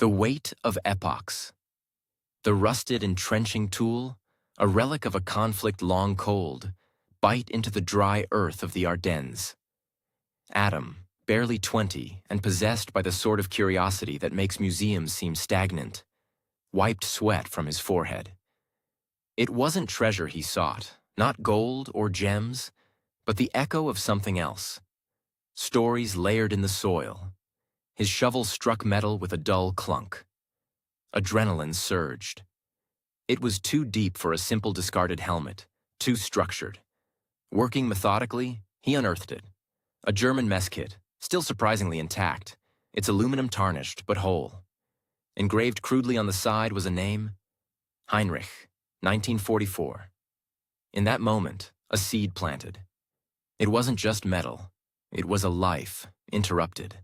The Weight of Epochs. The rusted entrenching tool, a relic of a conflict long cold, bite into the dry earth of the Ardennes. Adam, barely 20 and possessed by the sort of curiosity that makes museums seem stagnant, wiped sweat from his forehead. It wasn't treasure he sought, not gold or gems, but the echo of something else. Stories layered in the soil. His shovel struck metal with a dull clunk. Adrenaline surged. It was too deep for a simple discarded helmet, too structured. Working methodically, he unearthed it. A German mess kit, still surprisingly intact, its aluminum tarnished but whole. Engraved crudely on the side was a name: Heinrich, 1944. In that moment, a seed planted. It wasn't just metal, it was a life interrupted.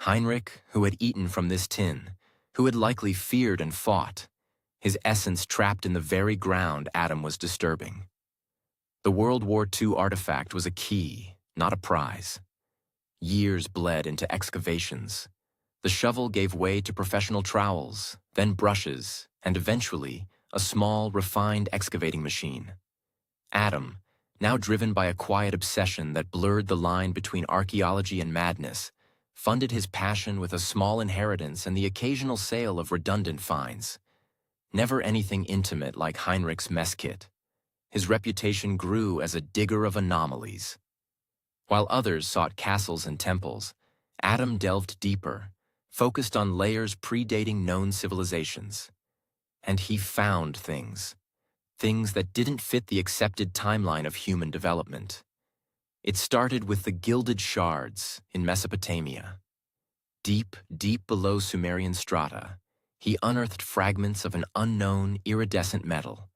Heinrich, who had eaten from this tin, who had likely feared and fought, his essence trapped in the very ground Adam was disturbing. The World War II artifact was a key, not a prize. Years bled into excavations. The shovel gave way to professional trowels, then brushes, and eventually a small, refined excavating machine. Adam, now driven by a quiet obsession that blurred the line between archaeology and madness, funded his passion with a small inheritance and the occasional sale of redundant finds. Never anything intimate like Heinrich's mess kit. His reputation grew as a digger of anomalies. While others sought castles and temples, Adam delved deeper, focused on layers predating known civilizations. And he found things that didn't fit the accepted timeline of human development. It started with the gilded shards in Mesopotamia. Deep, deep below Sumerian strata, he unearthed fragments of an unknown, iridescent metal,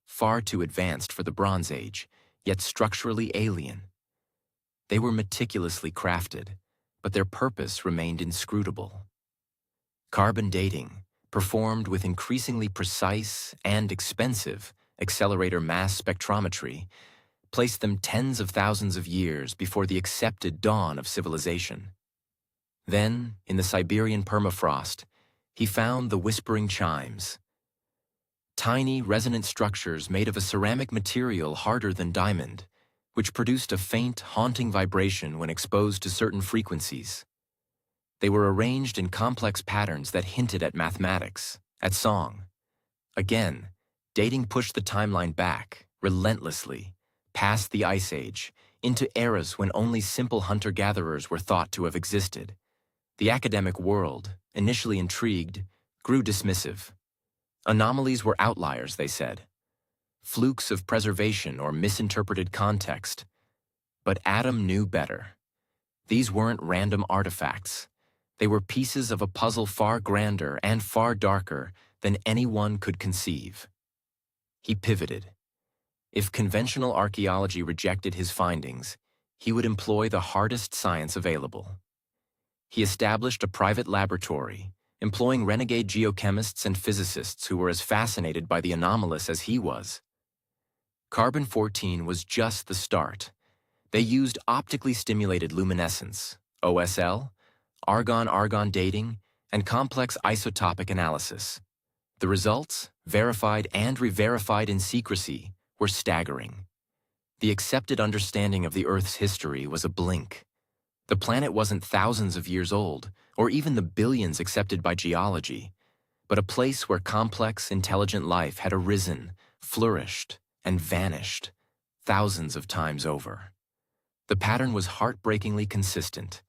far too advanced for the Bronze Age, yet structurally alien. They were meticulously crafted, but their purpose remained inscrutable. Carbon dating, performed with increasingly precise and expensive accelerator mass spectrometry, placed them tens of thousands of years before the accepted dawn of civilization. Then, in the Siberian permafrost, he found the whispering chimes. Tiny, resonant structures made of a ceramic material harder than diamond, which produced a faint, haunting vibration when exposed to certain frequencies. They were arranged in complex patterns that hinted at mathematics, at song. Again, dating pushed the timeline back, relentlessly, past the Ice Age, into eras when only simple hunter-gatherers were thought to have existed. The academic world, initially intrigued, grew dismissive. Anomalies were outliers, they said. Flukes of preservation or misinterpreted context. But Adam knew better. These weren't random artifacts. They were pieces of a puzzle far grander and far darker than anyone could conceive. He pivoted. If conventional archaeology rejected his findings, he would employ the hardest science available. He established a private laboratory, employing renegade geochemists and physicists who were as fascinated by the anomalous as he was. Carbon-14 was just the start. They used optically stimulated luminescence, OSL, argon-argon dating, and complex isotopic analysis. The results, verified and re-verified in secrecy, were staggering. The accepted understanding of the Earth's history was a blink. The planet wasn't thousands of years old, or even the billions accepted by geology, but a place where complex, intelligent life had arisen, flourished, and vanished, thousands of times over. The pattern was heartbreakingly consistent.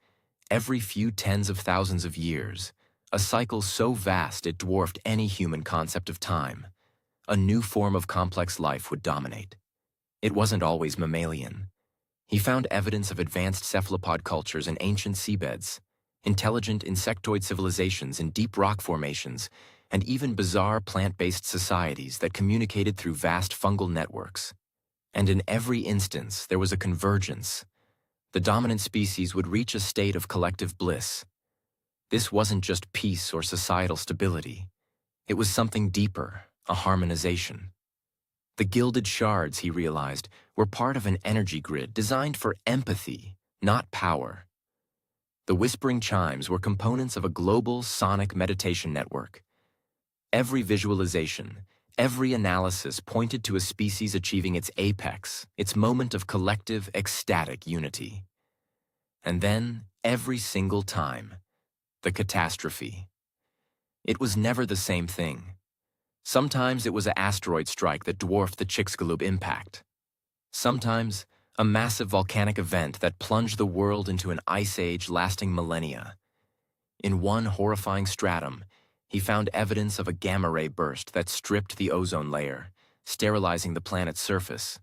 Every few tens of thousands of years, a cycle so vast it dwarfed any human concept of time, a new form of complex life would dominate. It wasn't always mammalian. He found evidence of advanced cephalopod cultures in ancient seabeds, intelligent insectoid civilizations in deep rock formations, and even bizarre plant-based societies that communicated through vast fungal networks. And in every instance, there was a convergence. The dominant species would reach a state of collective bliss. This wasn't just peace or societal stability. It was something deeper, a harmonization. The gilded shards, he realized, were part of an energy grid designed for empathy, not power. The whispering chimes were components of a global sonic meditation network. Every visualization, every analysis pointed to a species achieving its apex, its moment of collective, ecstatic unity. And then, every single time, the catastrophe. It was never the same thing. Sometimes it was an asteroid strike that dwarfed the Chicxulub impact. Sometimes, a massive volcanic event that plunged the world into an ice age lasting millennia. In one horrifying stratum, he found evidence of a gamma-ray burst that stripped the ozone layer, sterilizing the planet's surface.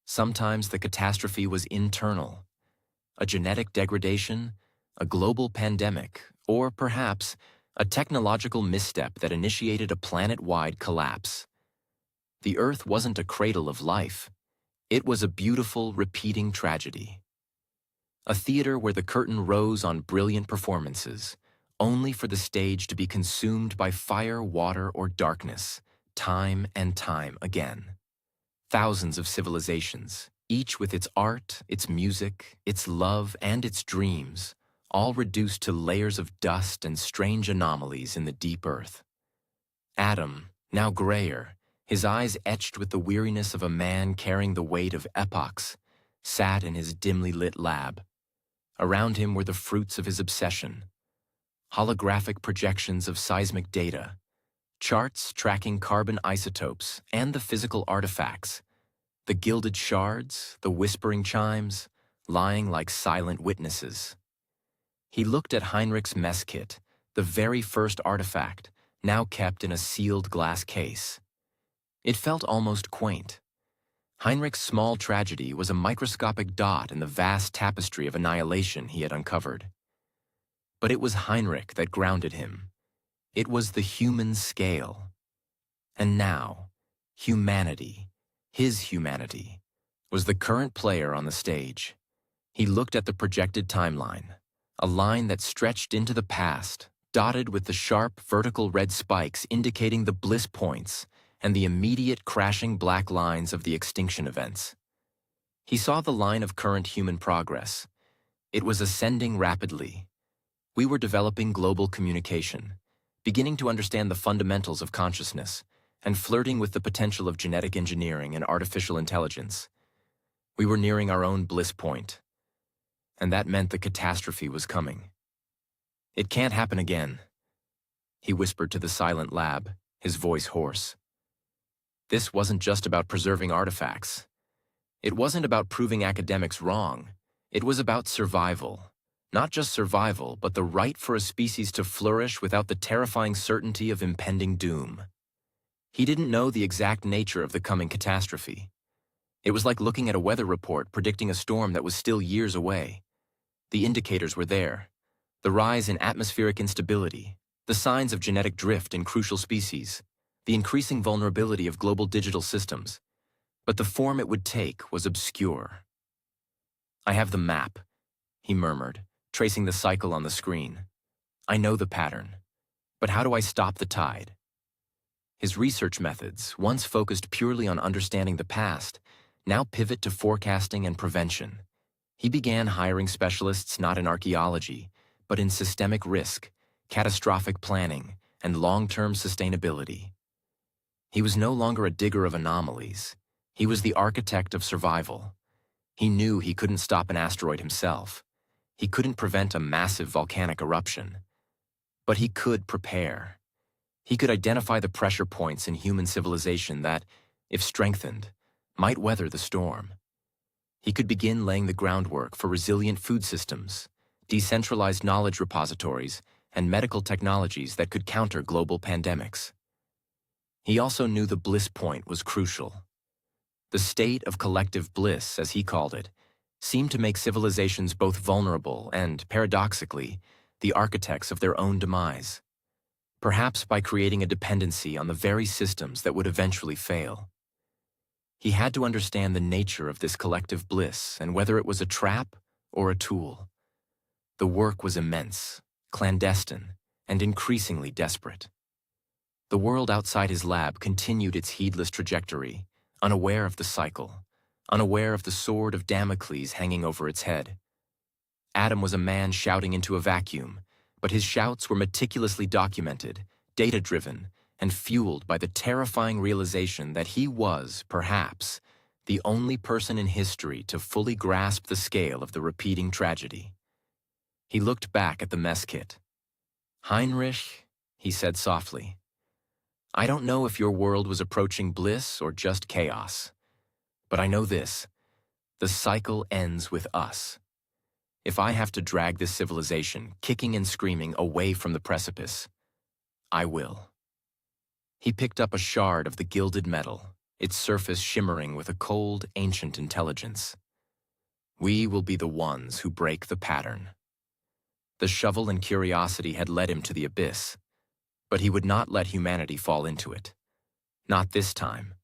Sometimes the catastrophe was internal. A genetic degradation, a global pandemic, or perhaps a technological misstep that initiated a planet-wide collapse. The Earth wasn't a cradle of life. It was a beautiful, repeating tragedy. A theater where the curtain rose on brilliant performances, only for the stage to be consumed by fire, water, or darkness, time and time again. Thousands of civilizations, each with its art, its music, its love, and its dreams, all reduced to layers of dust and strange anomalies in the deep earth. Adam, now grayer, his eyes etched with the weariness of a man carrying the weight of epochs, sat in his dimly lit lab. Around him were the fruits of his obsession: holographic projections of seismic data, charts tracking carbon isotopes and the physical artifacts, the gilded shards, the whispering chimes, lying like silent witnesses. He looked at Heinrich's mess kit, the very first artifact, now kept in a sealed glass case. It felt almost quaint. Heinrich's small tragedy was a microscopic dot in the vast tapestry of annihilation he had uncovered. But it was Heinrich that grounded him. It was the human scale. And now, humanity, his humanity, was the current player on the stage. He looked at the projected timeline, a line that stretched into the past, dotted with the sharp vertical red spikes indicating the bliss points and the immediate crashing black lines of the extinction events. He saw the line of current human progress. It was ascending rapidly. We were developing global communication, beginning to understand the fundamentals of consciousness, and flirting with the potential of genetic engineering and artificial intelligence. We were nearing our own bliss point, and that meant the catastrophe was coming. "It can't happen again," he whispered to the silent lab, his voice hoarse. This wasn't just about preserving artifacts. It wasn't about proving academics wrong. It was about survival. Not just survival, but the right for a species to flourish without the terrifying certainty of impending doom. He didn't know the exact nature of the coming catastrophe. It was like looking at a weather report predicting a storm that was still years away. The indicators were there: the rise in atmospheric instability, the signs of genetic drift in crucial species, the increasing vulnerability of global digital systems. But the form it would take was obscure. "I have the map," he murmured, tracing the cycle on the screen. "I know the pattern. But how do I stop the tide?" His research methods, once focused purely on understanding the past, now pivot to forecasting and prevention. He began hiring specialists not in archaeology, but in systemic risk, catastrophic planning, and long-term sustainability. He was no longer a digger of anomalies. He was the architect of survival. He knew he couldn't stop an asteroid himself. He couldn't prevent a massive volcanic eruption. But he could prepare. He could identify the pressure points in human civilization that, if strengthened, might weather the storm. He could begin laying the groundwork for resilient food systems, decentralized knowledge repositories, and medical technologies that could counter global pandemics. He also knew the bliss point was crucial. The state of collective bliss, as he called it, seemed to make civilizations both vulnerable and, paradoxically, the architects of their own demise, perhaps by creating a dependency on the very systems that would eventually fail. He had to understand the nature of this collective bliss and whether it was a trap or a tool. The work was immense, clandestine, and increasingly desperate. The world outside his lab continued its heedless trajectory, unaware of the cycle, unaware of the sword of Damocles hanging over its head. Adam was a man shouting into a vacuum, but his shouts were meticulously documented, data-driven, and fueled by the terrifying realization that he was, perhaps, the only person in history to fully grasp the scale of the repeating tragedy. He looked back at the mess kit. "Heinrich," he said softly, "I don't know if your world was approaching bliss or just chaos, but I know this: the cycle ends with us. If I have to drag this civilization, kicking and screaming, away from the precipice, I will." He picked up a shard of the gilded metal, its surface shimmering with a cold, ancient intelligence. "We will be the ones who break the pattern." The shovel and curiosity had led him to the abyss, but he would not let humanity fall into it. Not this time.